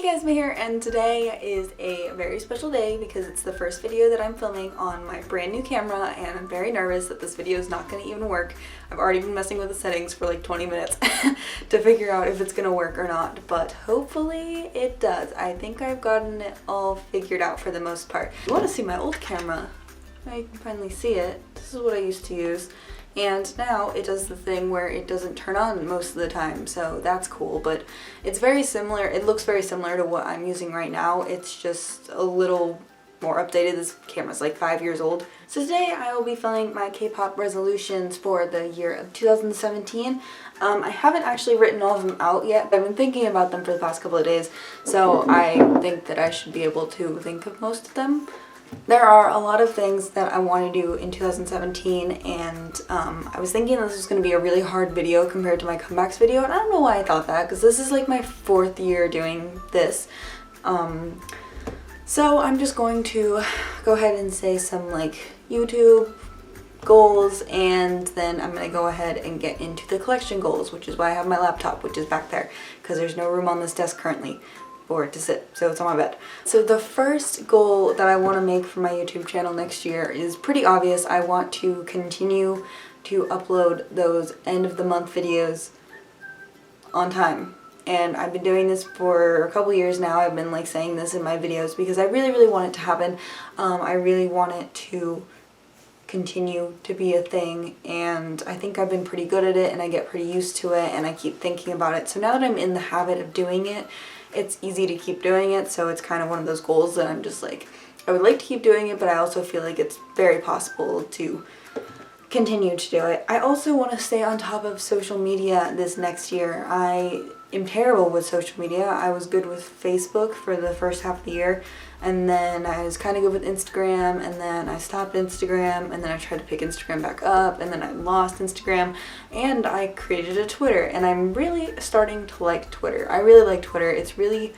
guys, May here, and today is a very special day because it's the first video that I'm filming on my brand new camera, and I'm very nervous that this video is not going to even work. I've already been messing with the settings for like 20 minutes to figure out if it's going to work or not, but hopefully it does. I think I've gotten it all figured out for the most part. If you want to see my old camera, I can finally see it. This is what I used to use. And now it does the thing where it doesn't turn on most of the time, so that's cool. But it's very similar, it looks very similar to what I'm using right now. It's just a little more updated. This camera's like 5 years old. So today I will be filming my K-pop resolutions for the year of 2017. I haven't actually written all of them out yet, but I've been thinking about them for the past couple of days, so I think that I should be able to think of most of them. There are a lot of things that I want to do in 2017, and I was thinking this was going to be a really hard video compared to my comebacks video, and I don't know why I thought that, because this is like my 4th year doing this. So I'm just going to go ahead and say some like YouTube goals, and then I'm going to go ahead and get into the collection goals, which is why I have my laptop, which is back there, because there's no room on this desk currently for it to sit, so it's on my bed. So the first goal that I want to make for my YouTube channel next year is pretty obvious. I want to continue to upload those end of the month videos on time. And I've been doing this for a couple years now. I've been like saying this in my videos because I really want it to happen. I really want it to continue to be a thing, and I think I've been pretty good at it, and I get pretty used to it, and I keep thinking about it. So now that I'm in the habit of doing it, it's easy to keep doing it. So it's kind of one of those goals that I'm just like, I would like to keep doing it, but I also feel like it's very possible to continue to do it. I also want to stay on top of social media this next year. I am terrible with social media. I was good with Facebook for the first half of the year, and then I was kind of good with Instagram, and then I stopped Instagram, and then I tried to pick Instagram back up, and then I lost Instagram, and I created a Twitter, and I'm really starting to like Twitter. I really like Twitter. It's really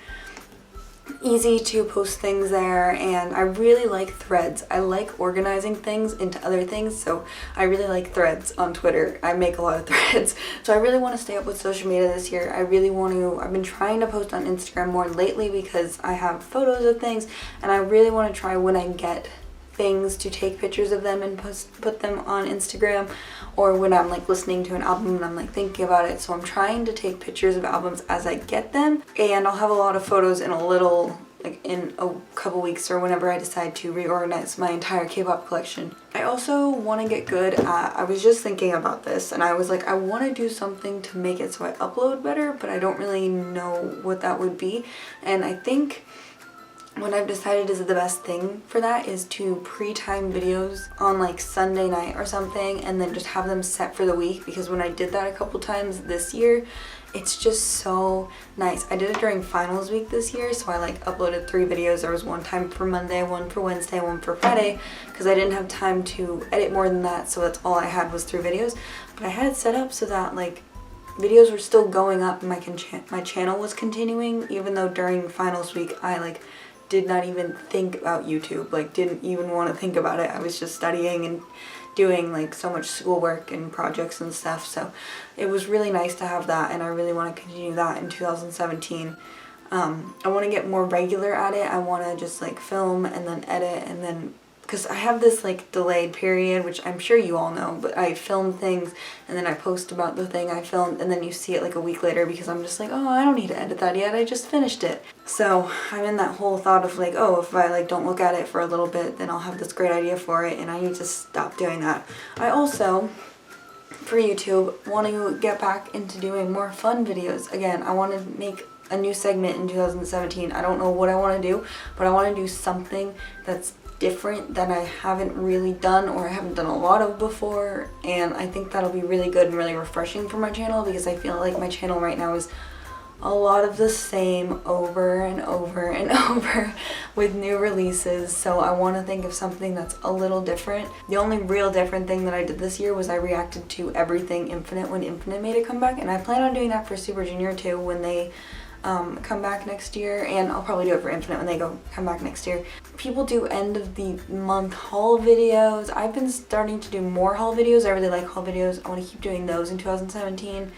easy to post things there, and I really like threads. I like organizing things into other things, so I really like threads on Twitter. I make a lot of threads. So I really want to stay up with social media this year. I really want to, I've been trying to post on Instagram more lately because I have photos of things, and I really want to try when I get things to take pictures of them and put them on Instagram, or when I'm like listening to an album and I'm like thinking about it. So I'm trying to take pictures of albums as I get them, and I'll have a lot of photos in a little, like in a couple weeks or whenever I decide to reorganize my entire K-pop collection. I also want to get good at, I was just thinking about this, and I was like, I want to do something to make it so I upload better, but I don't really know what that would be. And I think what I've decided is the best thing for that is to pre-time videos on like Sunday night or something, and then just have them set for the week, because when I did that a couple times this year, it's just so nice. I did it during finals week this year, so I like uploaded 3 videos. There was one time for Monday, one for Wednesday, one for Friday, because I didn't have time to edit more than that, so that's all I had was 3 videos. But I had it set up so that like videos were still going up and my channel was continuing, even though during finals week I like did not even think about YouTube, like didn't even want to think about it. I was just studying and doing like so much schoolwork and projects and stuff, so it was really nice to have that, and I really want to continue that in 2017. I want to get more regular at it. I want to just like film and then edit, and then, because I have this like delayed period, which I'm sure you all know, but I film things and then I post about the thing I filmed, and then you see it like a week later because I'm just like, oh, I don't need to edit that yet, I just finished it. So I'm in that whole thought of like, oh, if I like don't look at it for a little bit, then I'll have this great idea for it, and I need to stop doing that. I also, for YouTube, want to get back into doing more fun videos. Again, I want to make a new segment in 2017. I don't know what I want to do, but I want to do something that's different that I haven't really done, or I haven't done a lot of before, and I think that'll be really good and really refreshing for my channel, because I feel like my channel right now is a lot of the same over and over and over with new releases. So I want to think of something that's a little different. The only real different thing that I did this year was I reacted to Everything Infinite when Infinite made a comeback, and I plan on doing that for Super Junior too when they come back next year, and I'll probably do it for Infinite when they come back next year. People do end of the month haul videos. I've been starting to do more haul videos. I really like haul videos. I want to keep doing those in 2017.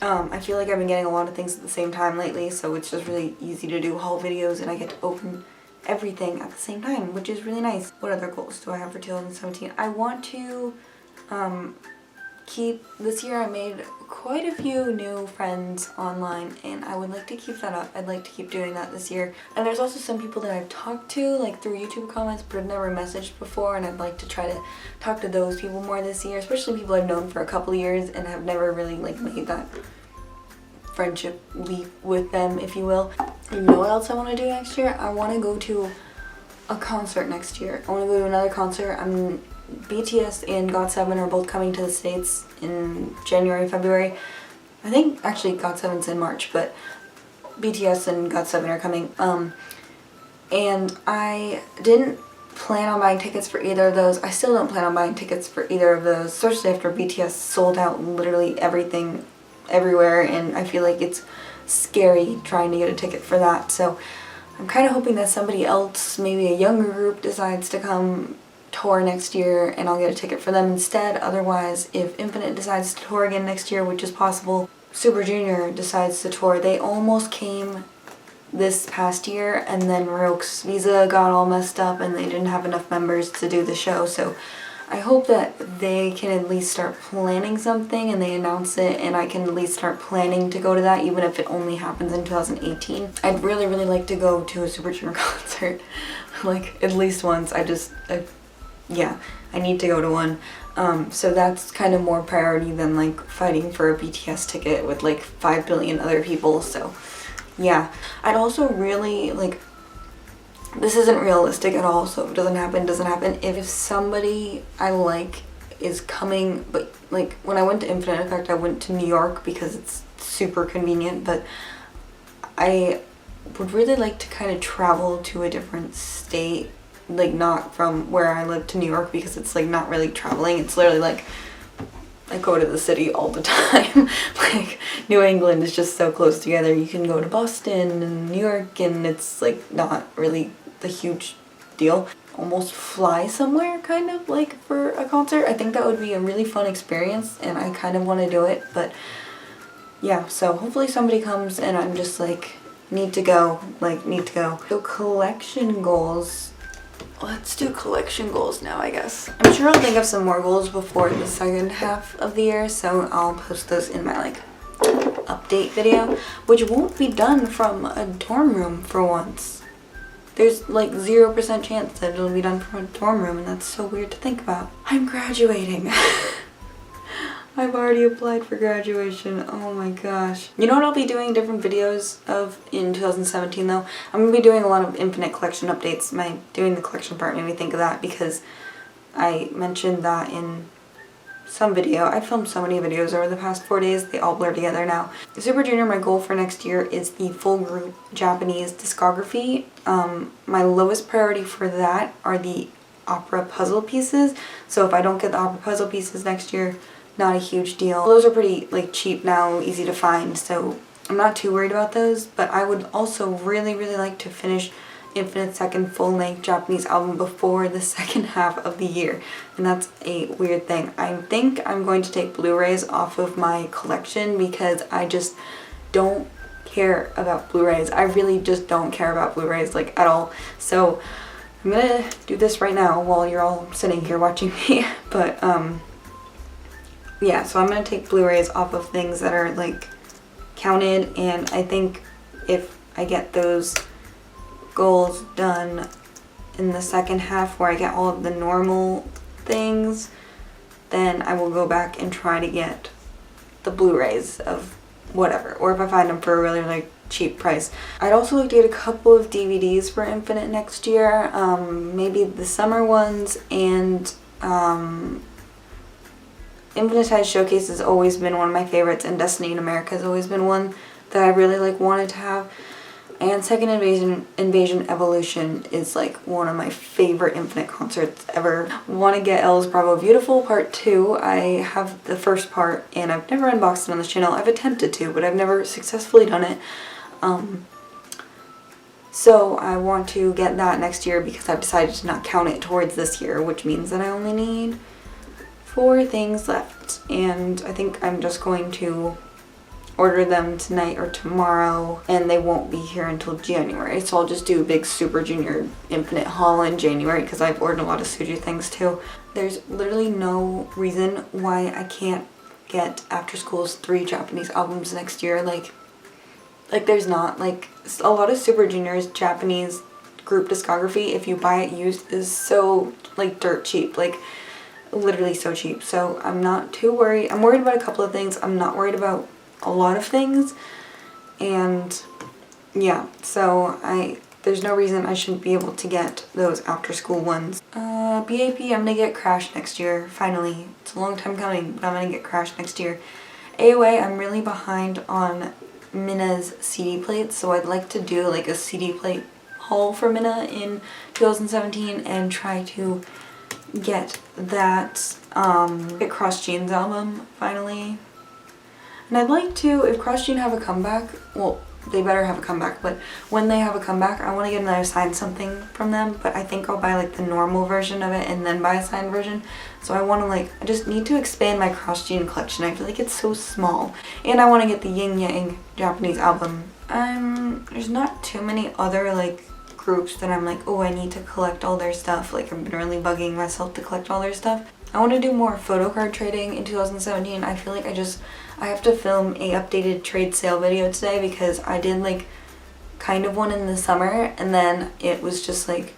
I feel like I've been getting a lot of things at the same time lately, so it's just really easy to do haul videos and I get to open everything at the same time, which is really nice. What other goals do I have for 2017? I want to this year I made quite a few new friends online and I would like to keep that up. I'd like to keep doing that this year. And there's also some people that I've talked to like through YouTube comments but I've never messaged before, and I'd like to try to talk to those people more this year, especially people I've known for a couple of years and have never really like made that friendship leap with them, if you will. You know what else I want to do next year? I want to go to a concert next year. I want to go to another concert. BTS and GOT7 are both coming to the States in January, February. I think actually GOT7's in March, but BTS and GOT7 are coming. And I didn't plan on buying tickets for either of those. I still don't plan on buying tickets for either of those, especially after BTS sold out literally everything everywhere, and I feel like it's scary trying to get a ticket for that. So I'm kind of hoping that somebody else, maybe a younger group, decides to come tour next year and I'll get a ticket for them instead. Otherwise, if Infinite decides to tour again next year, which is possible, Super Junior decides to tour. They almost came this past year and then Roke's visa got all messed up and they didn't have enough members to do the show, so I hope that they can at least start planning something and they announce it and I can at least start planning to go to that, even if it only happens in 2018. I'd really like to go to a Super Junior concert like at least once. Yeah, I need to go to one. So that's kind of more priority than like fighting for a BTS ticket with like 5 billion other people. So yeah, I'd also really like, this isn't realistic at all, so if it doesn't happen, it doesn't happen. If somebody I like is coming, but like when I went to Infinite, in fact I went to New York because it's super convenient, but I would really like to kind of travel to a different state, like not from where I live to New York, because it's like not really traveling, it's literally like I go to the city all the time. Like New England is just so close together. You can go to Boston and New York and it's like not really the huge deal. Almost fly somewhere kind of like for a concert. I think that would be a really fun experience and I kind of want to do it, but yeah, so hopefully somebody comes and I'm just like need to go. So collection goals. Let's do collection goals now, I guess. I'm sure I'll think of some more goals before the second half of the year, so I'll post those in my like update video, which won't be done from a dorm room for once. There's like 0% chance that it'll be done from a dorm room, and that's so weird to think about. I'm graduating. I've already applied for graduation. Oh my gosh. You know what I'll be doing different videos of in 2017 though? I'm going to be doing a lot of Infinite collection updates. Doing the collection part made me think of that because I mentioned that in some video. I filmed so many videos over the past 4 days, they all blur together now. Super Junior, my goal for next year is the full group Japanese discography. My lowest priority for that are the opera puzzle pieces. So if I don't get the opera puzzle pieces next year, not a huge deal. Those are pretty like cheap now, easy to find, so I'm not too worried about those, but I would also really like to finish Infinite's second full-length Japanese album before the second half of the year, and that's a weird thing. I think I'm going to take Blu-rays off of my collection because I just don't care about Blu-rays. I really just don't care about Blu-rays like at all. So I'm gonna do this right now while you're all sitting here watching me, but yeah, so I'm going to take Blu-rays off of things that are like counted, and I think if I get those goals done in the second half where I get all of the normal things, then I will go back and try to get the Blu-rays of whatever, or if I find them for a really like cheap price. I'd also like to get a couple of DVDs for Infinite next year, maybe the summer ones, and Infinite Showcase has always been one of my favorites, and Destiny in America has always been one that I really like wanted to have. And Second Invasion Evolution is like one of my favorite Infinite concerts ever. Want to get Elle's Bravo Beautiful Part 2. I have the first part and I've never unboxed it on this channel. I've attempted to, but I've never successfully done it. So I want to get that next year because I've decided to not count it towards this year, which means that I only need 4 things left, and I think I'm just going to order them tonight or tomorrow, and they won't be here until January. So I'll just do a big Super Junior Infinite haul in January because I've ordered a lot of SUJU things too. There's literally no reason why I can't get After School's 3 Japanese albums next year. Like there's not. Like, a lot of Super Junior's Japanese group discography, if you buy it used, is so like dirt cheap. Like, literally so cheap. So I'm not too worried. I'm worried about a couple of things. I'm not worried about a lot of things. And yeah, so there's no reason I shouldn't be able to get those After School ones. BAP, I'm gonna get Crash next year, finally. It's a long time coming, but I'm gonna get Crash next year. AOA, I'm really behind on Minna's CD plates, so I'd like to do like a CD plate haul for Minna in 2017 and try to get that get Cross Jeans album finally. And I'd like to, if Cross Jean have a comeback, well, they better have a comeback, but when they have a comeback, I want to get another signed something from them, but I think I'll buy like the normal version of it and then buy a signed version. So I want to I just need to expand my Cross Jean collection. I feel like it's so small. And I want to get the Yin Yang Japanese album. There's not too many other like groups that I'm like, oh, I need to collect all their stuff. Like, I've been really bugging myself to collect all their stuff. I want to do more photo card trading in 2017. I feel like I have to film a updated trade sale video today because I did like kind of one in the summer and then it was just like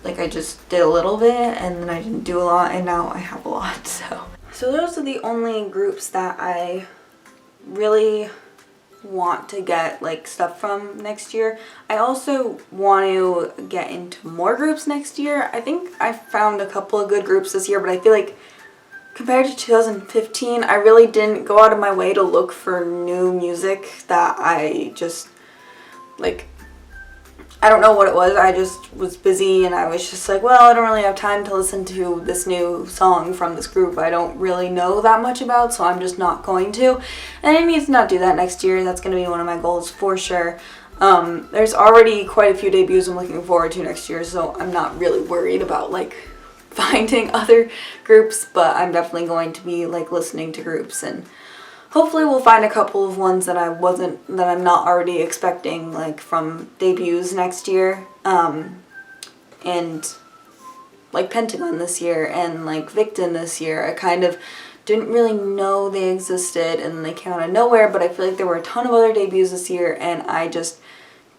I just did a little bit and then I didn't do a lot and now I have a lot. So those are the only groups that I really want to get like stuff from next year. I also want to get into more groups next year. I think I found a couple of good groups this year, but I feel like compared to 2015, I really didn't go out of my way to look for new music that I just, like, I don't know what it was. I just was busy and I was just like, well, I don't really have time to listen to this new song from this group I don't really know that much about, so I'm just not going to. And I need to not do that next year. That's going to be one of my goals for sure. There's already quite a few debuts I'm looking forward to next year, so I'm not really worried about, like, finding other groups, but I'm definitely going to be like listening to groups and hopefully we'll find a couple of ones that I'm not already expecting, like from debuts next year, and like Pentagon this year and like Victon this year. I kind of didn't really know they existed and they came out of nowhere, but I feel like there were a ton of other debuts this year and I just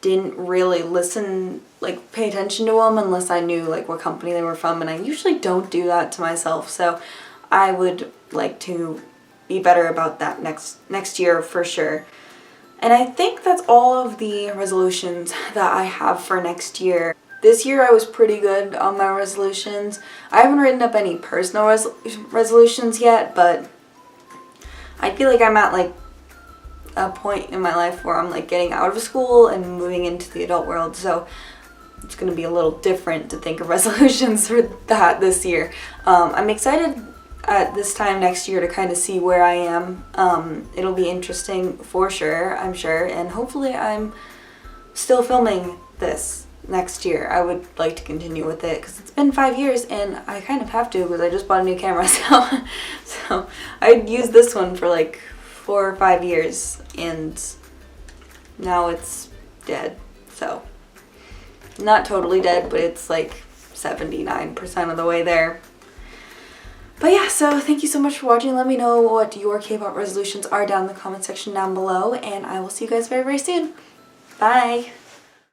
didn't really pay attention to them unless I knew like what company they were from, and I usually don't do that to myself, so I would like to be better about that next year for sure. And I think that's all of the resolutions that I have for next year. This year I was pretty good on my resolutions. I haven't written up any personal resolutions yet, but I feel like I'm at like a point in my life where I'm like getting out of school and moving into the adult world, so it's going to be a little different to think of resolutions for that this year. I'm excited at this time next year to kind of see where I am. It'll be interesting for sure, I'm sure, and hopefully I'm still filming this next year. I would like to continue with it because it's been 5 years and I kind of have to because I just bought a new camera, so I'd use this one for like 4 or 5 years and now it's dead. So not totally dead, but it's like 79% of the way there. But yeah, so thank you so much for watching. Let me know what your K-pop resolutions are down in the comment section down below, and I will see you guys very, very soon. Bye!